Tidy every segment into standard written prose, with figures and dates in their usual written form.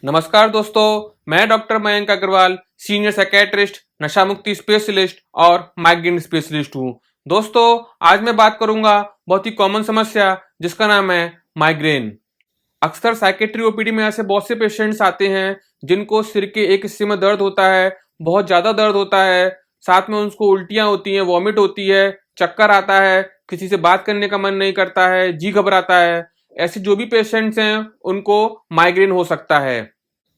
नमस्कार दोस्तों, मैं doctor Mayank Agarwal, senior psychiatrist, नशा मुक्ति स्पेशलिस्ट और माइग्रेन स्पेशलिस्ट हूँ। दोस्तों, आज मैं बात करूंगा बहुत ही कॉमन समस्या जिसका नाम है माइग्रेन। अक्सर साइकेट्री ओपीडी में ऐसे बहुत से पेशेंट्स आते हैं जिनको सिर के एक हिस्से में दर्द होता है, बहुत ज़्यादा दर्द होता है, साथ में उनको उल्टियाँ होती हैं, वॉमिट होती है, चक्कर आता है, किसी से बात करने का मन नहीं करता है, जी घबराता है। ऐसे जो भी पेशेंट्स हैं उनको माइग्रेन हो सकता है।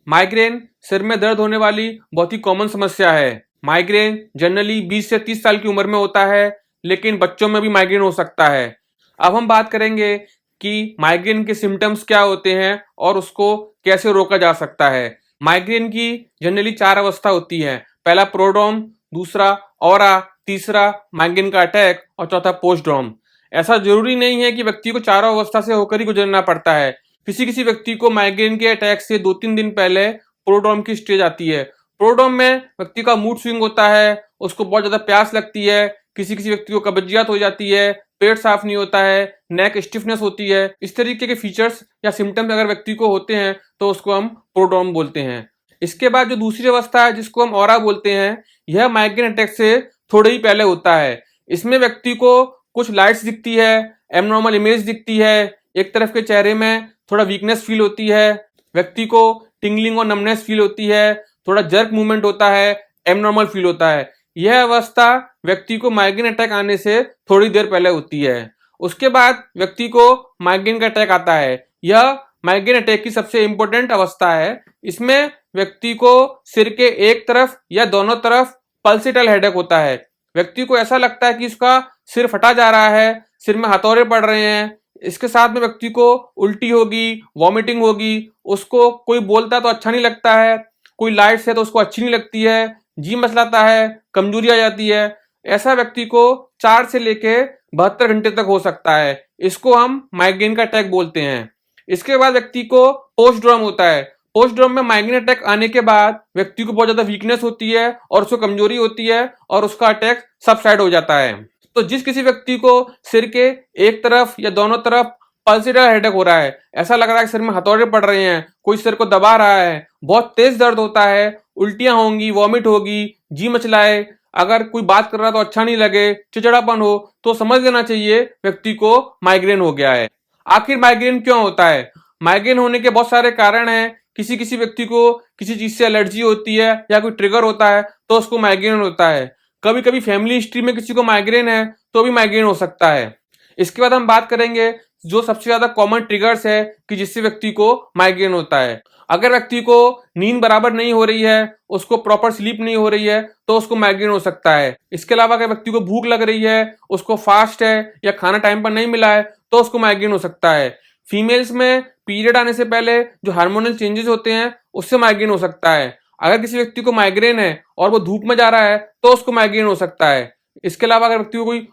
माइग्रेन सिर में दर्द होने वाली बहुत ही कॉमन समस्या है। माइग्रेन जनरली 20 से 30 साल की उम्र में होता है, लेकिन बच्चों में भी माइग्रेन हो सकता है। अब हम बात करेंगे कि माइग्रेन के सिम्टम्स क्या होते हैं और उसको कैसे रोका जा सकता है। माइग्रेन की जनरली 4 अवस्था होती है। पहला प्रोड्रोम, दूसरा ऑरा, तीसरा माइग्रेन का अटैक और चौथा पोस्टड्रोम। ऐसा जरूरी नहीं है कि व्यक्ति को चारों अवस्था से होकर ही गुजरना पड़ता है। किसी किसी व्यक्ति को माइग्रेन के अटैक से 2-3 दिन पहले प्रोड्रोम की स्टेज आती है। प्रोड्रोम में व्यक्ति का मूड स्विंग होता है, उसको बहुत ज्यादा प्यास लगती है, किसी किसी व्यक्ति को कब्जियत हो जाती है, पेट साफ नहीं होता है, नेक स्टिफनेस होती है। इस तरीके के फीचर्स या सिम्टम्स अगर व्यक्ति को होते हैं तो उसको हम प्रोड्रोम बोलते हैं। इसके बाद जो दूसरी अवस्था है जिसको हम ऑरा बोलते हैं, यह माइग्रेन अटैक से थोड़े ही पहले होता है। इसमें व्यक्ति को कुछ लाइट्स दिखती है, एबनॉर्मल इमेज दिखती है, एक तरफ के चेहरे में थोड़ा वीकनेस फील होती है, व्यक्ति को टिंगलिंग और नमनेस फील होती है, थोड़ा जर्क मूवमेंट होता है, एबनॉर्मल फील होता है। यह अवस्था व्यक्ति को माइग्रेन अटैक आने से थोड़ी देर पहले होती है। उसके बाद व्यक्ति को माइग्रेन का अटैक आता है। यह माइग्रेन अटैक की सबसे इंपॉर्टेंट अवस्था है। इसमें व्यक्ति को सिर के एक तरफ या दोनों तरफ पल्सेटल हेडेक होता है। व्यक्ति को ऐसा लगता है कि उसका सिर फटा जा रहा है, सिर में हथौड़े पड़ रहे हैं। इसके साथ में व्यक्ति को उल्टी होगी, वॉमिटिंग होगी, उसको कोई बोलता है तो अच्छा नहीं लगता है, कोई लाइट्स है तो उसको अच्छी नहीं लगती है, जी मचलाता है, कमजोरी आ जाती है। ऐसा व्यक्ति को 4 से लेके 72 घंटे तक हो सकता है। इसको हम माइग्रेन का अटैक बोलते हैं। इसके बाद व्यक्ति को पोस्टड्रोम होता है। पोस्टड्रोम में माइग्रेन अटैक आने के बाद व्यक्ति को बहुत ज्यादा वीकनेस होती है और उसको कमजोरी होती है और उसका अटैक सबसाइड हो जाता है। तो जिस किसी व्यक्ति को सिर के एक तरफ या दोनों तरफ पल्सेटल हेडेक हो रहा है, ऐसा लग रहा है कि सिर में हथौड़े पड़ रहे हैं, कोई सिर को दबा रहा है, बहुत तेज दर्द होता है, उल्टियां होंगी, वॉमिट होगी, जी मचलाए, अगर कोई बात कर रहा तो अच्छा नहीं लगे, चिड़चिड़ापन हो, तो समझ लेना चाहिए व्यक्ति को माइग्रेन हो गया है। आखिर माइग्रेन क्यों होता है? माइग्रेन होने के बहुत सारे कारण हैं। किसी किसी व्यक्ति को किसी चीज से एलर्जी होती है या कोई ट्रिगर होता है तो उसको माइग्रेन होता है। कभी कभी फैमिली हिस्ट्री में किसी को माइग्रेन है तो भी माइग्रेन हो सकता है। इसके बाद हम बात करेंगे जो सबसे ज्यादा कॉमन ट्रिगर्स है कि जिससे व्यक्ति को माइग्रेन होता है। अगर व्यक्ति को नींद बराबर नहीं हो रही है, उसको प्रॉपर स्लीप नहीं हो रही है तो उसको माइग्रेन हो सकता है। इसके अलावा अगर व्यक्ति को भूख लग रही है, उसको फास्ट है या खाना टाइम पर नहीं मिला है तो उसको माइग्रेन हो सकता है। फीमेल्स में पीरियड आने से पहले जो हार्मोनल चेंजेस होते हैं उससे माइग्रेन हो सकता है। अगर किसी व्यक्ति को माइग्रेन है और वो धूप में जा रहा है तो उसको माइग्रेन हो सकता है। इसके अलावा अगर व्यक्ति को कोई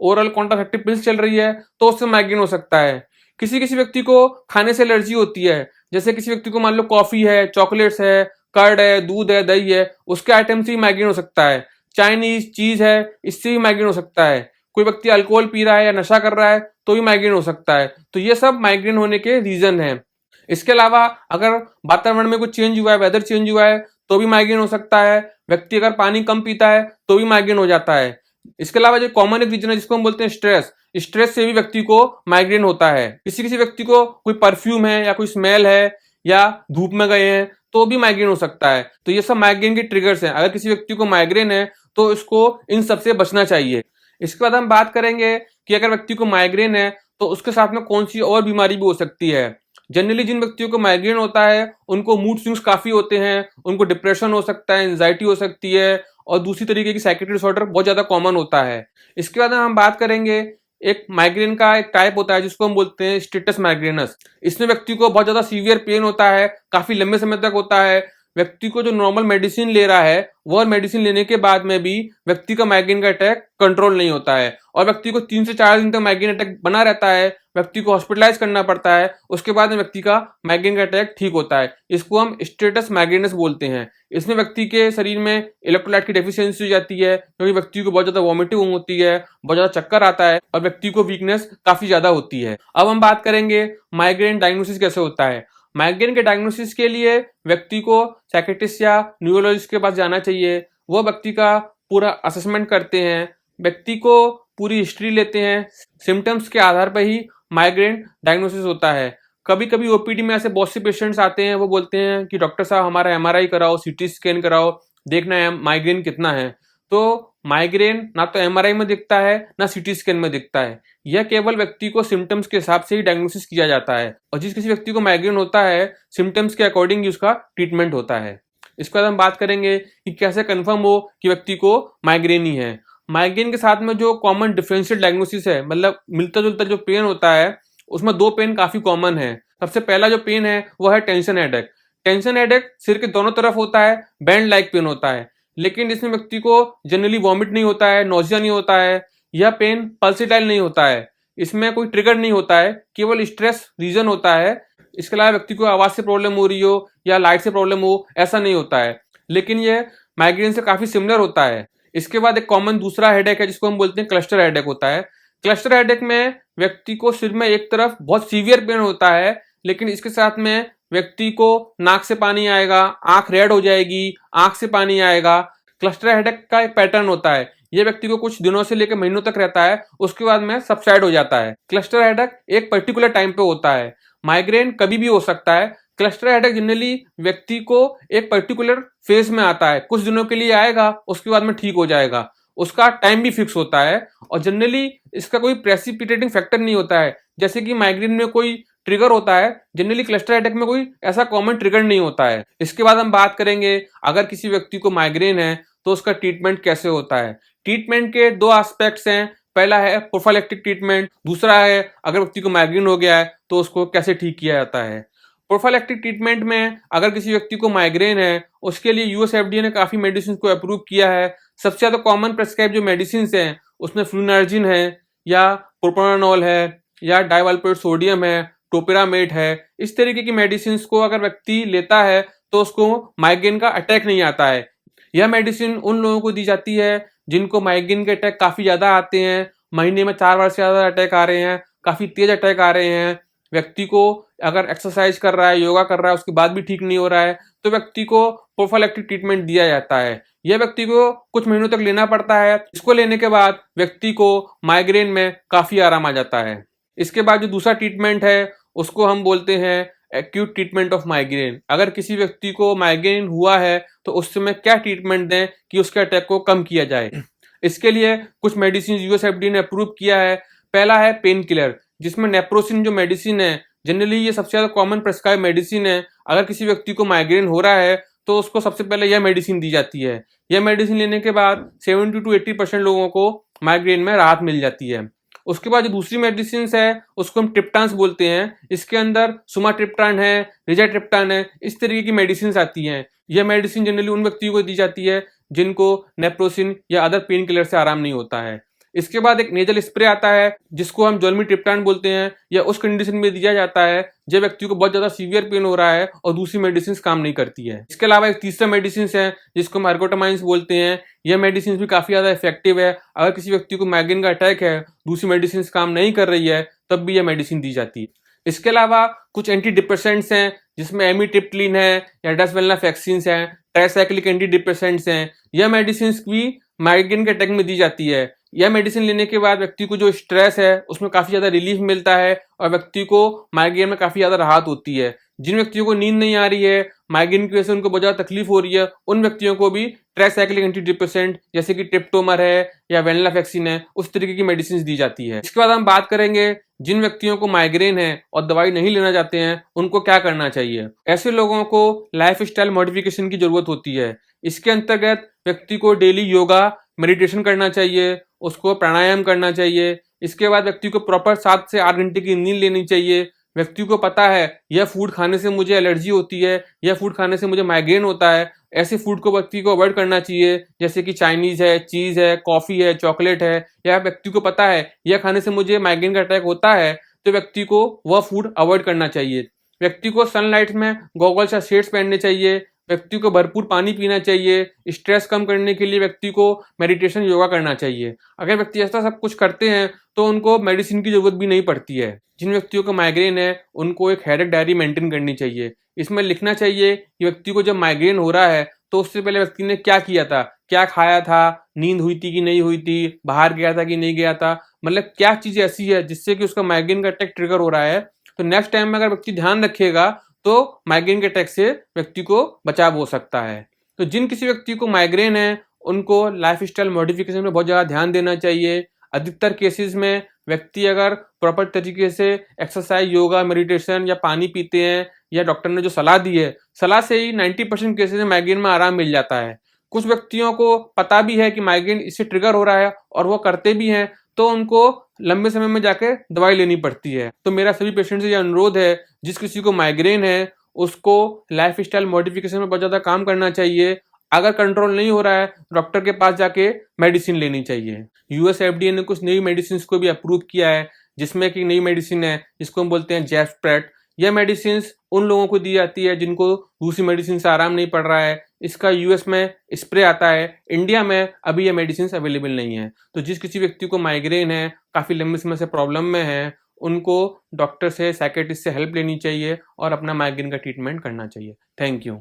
ओरल कॉन्ट्रासेप्टिव पिल्स चल रही है तो उससे माइग्रेन हो सकता है। किसी किसी व्यक्ति को खाने से एलर्जी होती है, जैसे किसी व्यक्ति को मान लो कॉफी है, चॉकलेट्स है, कर्ड है, दूध है, दही है, उसके आइटम से भी माइग्रेन हो सकता है। चाइनीज चीज है, इससे भी माइग्रेन हो सकता है। कोई व्यक्ति अल्कोहल पी रहा है या नशा कर रहा है तो भी माइग्रेन हो सकता है। तो ये सब माइग्रेन होने के रीजन है। इसके अलावा अगर वातावरण में कुछ चेंज हुआ है, वेदर चेंज हुआ है तो भी माइग्रेन हो सकता है। व्यक्ति अगर पानी कम पीता है तो भी माइग्रेन हो जाता है। इसके अलावा जो कॉमन एक रीजन है जिसको हम बोलते हैं स्ट्रेस से भी व्यक्ति को माइग्रेन होता है। किसी किसी व्यक्ति को कोई परफ्यूम है या कोई स्मेल है या धूप में गए हैं तो भी माइग्रेन हो सकता है। तो ये सब माइग्रेन के ट्रिगर्स हैं। अगर किसी व्यक्ति को माइग्रेन है तो इसको इन सब से बचना चाहिए। इसके बाद हम बात करेंगे कि अगर व्यक्ति को माइग्रेन है तो उसके साथ में कौन सी और बीमारी भी हो सकती है। जनरली जिन व्यक्तियों को माइग्रेन होता है उनको मूड स्विंग्स काफी होते हैं, उनको डिप्रेशन हो सकता है, एंजाइटी हो सकती है और दूसरी तरीके की साइकेट्रिक डिसऑर्डर बहुत ज्यादा कॉमन होता है। इसके बाद हम बात करेंगे एक माइग्रेन का एक टाइप होता है जिसको हम बोलते हैं स्टेटस माइग्रेनस। इसमें व्यक्ति को बहुत ज्यादा सीवियर पेन होता है, काफी लंबे समय तक होता है। व्यक्ति को जो नॉर्मल मेडिसिन ले रहा है वह मेडिसिन लेने के बाद में भी व्यक्ति का माइग्रेन का अटैक कंट्रोल नहीं होता है और व्यक्ति को 3 से 4 दिन तक माइग्रेन अटैक बना रहता है। व्यक्ति को हॉस्पिटलाइज करना पड़ता है, उसके बाद में व्यक्ति का माइग्रेन का अटैक ठीक होता है। इसको हम स्टेटस माइग्रेनस बोलते हैं। इसमें व्यक्ति के शरीर में इलेक्ट्रोलाइट की डेफिशिएंसी हो जाती है क्योंकि व्यक्ति को बहुत ज्यादा वॉमिटिंग होती है, बहुत ज्यादा चक्कर आता है और व्यक्ति को वीकनेस काफी ज्यादा होती है। अब हम बात करेंगे माइग्रेन डायग्नोसिस कैसे होता है। माइग्रेन के डायग्नोसिस के लिए व्यक्ति को साइकियाट्रिस्ट या न्यूरोलॉजिस्ट के पास जाना चाहिए। वो व्यक्ति का पूरा असेसमेंट करते हैं, व्यक्ति को पूरी हिस्ट्री लेते हैं, सिम्टम्स के आधार पर ही माइग्रेन डायग्नोसिस होता है। कभी कभी ओपीडी में ऐसे बहुत से पेशेंट्स आते हैं, वो बोलते हैं कि डॉक्टर साहब हमारा एमआरआई कराओ, सीटी स्कैन कराओ, देखना है माइग्रेन कितना है। तो माइग्रेन ना तो एमआरआई में दिखता है ना सीटी स्कैन में दिखता है, यह केवल व्यक्ति को सिम्टम्स के हिसाब से ही डायग्नोसिस किया जाता है और जिस किसी व्यक्ति को माइग्रेन होता है सिम्टम्स के अकॉर्डिंग ही उसका ट्रीटमेंट होता है। इसके बाद हम बात करेंगे कि कैसे कंफर्म हो कि व्यक्ति को माइग्रेन ही है। माइग्रेन के साथ में जो कॉमन डिफरेंशियल डायग्नोसिस है, मतलब मिलता जुलता जो पेन होता है, उसमें दो पेन काफी कॉमन है। सबसे पहला जो पेन है वो है टेंशन हेडेक। टेंशन हेडेक सिर के दोनों तरफ होता है, बैंड लाइक पेन होता है, लेकिन इसमें व्यक्ति को जनरली वॉमिट नहीं होता है, नोजिया नहीं होता है, यह पेन पल्सेटाइल नहीं होता है, इसमें कोई ट्रिगर नहीं होता है, केवल स्ट्रेस रीजन होता है। इसके अलावा व्यक्ति को आवाज से प्रॉब्लम हो रही हो या लाइट से प्रॉब्लम हो, ऐसा नहीं होता है, लेकिन यह माइग्रेन से काफी सिमिलर होता है। इसके बाद एक कॉमन दूसरा हेडेक है जिसको हम बोलते हैं क्लस्टर हेडेक होता है। क्लस्टर हेडेक में व्यक्ति को सिर में एक तरफ बहुत सीवियर पेन होता है, लेकिन इसके साथ में व्यक्ति को नाक से पानी आएगा, आंख रेड हो जाएगी, आंख से पानी आएगा। क्लस्टर हेडेक का एक पैटर्न होता है, ये व्यक्ति को कुछ दिनों से लेकर महीनों तक रहता है, उसके बाद में सबसाइड हो जाता है। क्लस्टर हेडेक एक पर्टिकुलर टाइम पे होता है, माइग्रेन कभी भी हो सकता है। क्लस्टर हेडेक जनरली व्यक्ति को एक पर्टिकुलर फेज में आता है, कुछ दिनों के लिए आएगा, उसके बाद में ठीक हो जाएगा, उसका टाइम भी फिक्स होता है और जनरली इसका कोई प्रेसिपिटेटिंग फैक्टर नहीं होता है। जैसे कि माइग्रेन में कोई ट्रिगर होता है, जनरली क्लस्टर हेडेक में कोई ऐसा कॉमन ट्रिगर नहीं होता है। इसके बाद हम बात करेंगे अगर किसी व्यक्ति को माइग्रेन है तो उसका ट्रीटमेंट कैसे होता है। ट्रीटमेंट के दो एस्पेक्ट्स हैं, पहला है प्रोफाइलैक्टिक ट्रीटमेंट, दूसरा है अगर व्यक्ति को माइग्रेन हो गया है तो उसको कैसे ठीक किया जाता है। प्रोफाइलैक्टिक ट्रीटमेंट में अगर किसी व्यक्ति को माइग्रेन है, उसके लिए यूएस एफडीए ने काफी मेडिसिन को अप्रूव किया है। सबसे ज्यादा कॉमन प्रेस्क्राइब जो मेडिसिन हैं उसमें फ्लूनार्जिन है या प्रोप्रानोल है या डाइवाल्प्रोइड सोडियम है, टोपिरामेट है। इस तरीके की मेडिसिन को अगर व्यक्ति लेता है तो उसको माइग्रेन का अटैक नहीं आता है। यह मेडिसिन उन लोगों को दी जाती है जिनको माइग्रेन के अटैक काफी ज्यादा आते हैं, महीने में 4 बार से ज्यादा अटैक आ रहे हैं, काफी तेज अटैक आ रहे हैं। व्यक्ति को अगर एक्सरसाइज कर रहा है, योगा कर रहा है, उसके बाद भी ठीक नहीं हो रहा है, तो व्यक्ति को प्रोफाइलैक्टिक ट्रीटमेंट दिया जाता है। यह व्यक्ति को कुछ महीनों तक लेना पड़ता है। इसको लेने के बाद व्यक्ति को माइग्रेन में काफी आराम आ जाता है। इसके बाद जो दूसरा ट्रीटमेंट है उसको हम बोलते हैं एक्यूट ट्रीटमेंट ऑफ माइग्रेन। अगर किसी व्यक्ति को माइग्रेन हुआ है तो उस समय क्या ट्रीटमेंट दें कि उसके अटैक को कम किया जाए। इसके लिए कुछ मेडिसिन यूएस एफडीए ने अप्रूव किया है। पहला है पेन किलर, जिसमें नेप्रोसिन जो मेडिसिन है, जनरली ये सबसे ज्यादा कॉमन प्रेस्क्राइब मेडिसिन है। अगर किसी व्यक्ति को माइग्रेन हो रहा है तो उसको सबसे पहले यह मेडिसिन दी जाती है। यह मेडिसिन लेने के बाद 70 to 80% लोगों को माइग्रेन में राहत मिल जाती है। उसके बाद जो दूसरी मेडिसिन है उसको हम ट्रिप्टान्स बोलते हैं। इसके अंदर सुमाट्रिप्टान है, रिजाट्रिप्टान है, इस तरीके की मेडिसिन आती हैं। यह मेडिसिन जनरली उन व्यक्तियों को दी जाती है जिनको नेप्रोसिन या अदर पेन किलर से आराम नहीं होता है। इसके बाद एक नेजल स्प्रे आता है जिसको हम जोल्मिट्रिप्टान बोलते हैं। यह उस कंडीशन में दिया जाता है जब व्यक्ति को बहुत ज्यादा सीवियर पेन हो रहा है और दूसरी मेडिसिन काम नहीं करती है। इसके अलावा एक तीसरा मेडिसिन है जिसको हम अर्गोटामाइंस बोलते हैं। यह मेडिसिन भी काफी ज्यादा इफेक्टिव है। अगर किसी व्यक्ति को माइग्रेन का अटैक है, दूसरी मेडिसिन काम नहीं कर रही है, तब भी यह मेडिसिन दी जाती है। इसके अलावा कुछ एंटी डिप्रेसेंट्स हैं जिसमें एमिट्रिप्टिलिन है या डेसवेल्नाफेक्सिन है, ट्राइसाइक्लिक एंटी डिप्रेसेंट्स हैं। यह मेडिसिन भी माइग्रेन के अटैक में दी जाती है। यह मेडिसिन लेने के बाद व्यक्ति को जो स्ट्रेस है उसमें काफी ज्यादा रिलीफ मिलता है और व्यक्ति को माइग्रेन में काफी ज्यादा राहत होती है। जिन व्यक्तियों को नींद नहीं आ रही है, माइग्रेन की वजह से उनको बहुत ज्यादा तकलीफ हो रही है, उन व्यक्तियों को भी ट्राइसाइक्लिक एंटी डिप्रेसेंट जैसे कि ट्रिप्टोमर है या वेनिलाफेक्सिन है, उस तरीके की मेडिसिन दी जाती है। इसके बाद हम बात करेंगे जिन व्यक्तियों को माइग्रेन है और दवाई नहीं लेना चाहते हैं उनको क्या करना चाहिए। ऐसे लोगों को लाइफ स्टाइल मॉडिफिकेशन की जरूरत होती है। इसके अंतर्गत व्यक्ति को डेली योगा, मेडिटेशन करना चाहिए, उसको प्राणायाम करना चाहिए। इसके बाद व्यक्ति को प्रॉपर 7 से 8 घंटे की नींद लेनी चाहिए। व्यक्ति को पता है यह फूड खाने से मुझे एलर्जी होती है, यह फूड खाने से मुझे माइग्रेन होता है, ऐसे फूड को व्यक्ति को अवॉइड करना चाहिए जैसे कि चाइनीज है, चीज है, कॉफी है, चॉकलेट है। या व्यक्ति को पता है यह खाने से मुझे माइग्रेन का अटैक होता है तो व्यक्ति को वह फूड अवॉइड करना चाहिए। व्यक्ति को सनलाइट में गॉगल्स या शेड्स पहनने चाहिए। व्यक्ति को भरपूर पानी पीना चाहिए। स्ट्रेस कम करने के लिए व्यक्ति को मेडिटेशन, योगा करना चाहिए। अगर व्यक्ति ऐसा सब कुछ करते हैं तो उनको मेडिसिन की जरूरत भी नहीं पड़ती है। जिन व्यक्तियों को माइग्रेन है उनको एक हेडेक डायरी मेंटेन करनी चाहिए। इसमें लिखना चाहिए कि व्यक्ति को जब माइग्रेन हो रहा है तो उससे पहले व्यक्ति ने क्या किया था, क्या खाया था, नींद हुई थी कि नहीं हुई थी, बाहर गया था कि नहीं गया था, मतलब क्या चीज ऐसी है जिससे कि उसका माइग्रेन का अटैक ट्रिगर हो रहा है। तो नेक्स्ट टाइम में अगर व्यक्ति ध्यान रखेगा तो माइग्रेन के अटैक से व्यक्ति को बचाव हो सकता है। तो जिन किसी व्यक्ति को माइग्रेन है उनको लाइफ स्टाइल मॉडिफिकेशन में बहुत ज़्यादा ध्यान देना चाहिए। अधिकतर केसेस में व्यक्ति अगर प्रॉपर तरीके से एक्सरसाइज, योगा, मेडिटेशन या पानी पीते हैं या डॉक्टर ने जो सलाह दी है, सलाह से ही 90% केसेस में माइग्रेन में आराम मिल जाता है। कुछ व्यक्तियों को पता भी है कि माइग्रेन इससे ट्रिगर हो रहा है और वो करते भी हैं, तो उनको लंबे समय में जाके दवाई लेनी पड़ती है। तो मेरा सभी पेशेंट से ये अनुरोध है, जिस किसी को माइग्रेन है उसको लाइफ स्टाइल मॉडिफिकेशन में बहुत ज़्यादा काम करना चाहिए। अगर कंट्रोल नहीं हो रहा है डॉक्टर के पास जाके मेडिसिन लेनी चाहिए। यूएस एफडीए ने कुछ नई मेडिसिन को भी अप्रूव किया है, जिसमें कि नई मेडिसिन है जिसको हम बोलते हैं जेस्प्रेट। यह मेडिसिन उन लोगों को दी जाती है जिनको दूसरी मेडिसिन से आराम नहीं पड़ रहा है। इसका यूएस में स्प्रे आता है, इंडिया में अभी ये मेडिसिन अवेलेबल नहीं है। तो जिस किसी व्यक्ति को माइग्रेन है, काफ़ी लंबे समय से प्रॉब्लम में है, उनको डॉक्टर से, साइकियाट्रिस्ट से हेल्प लेनी चाहिए और अपना माइग्रेन का ट्रीटमेंट करना चाहिए। Thank you.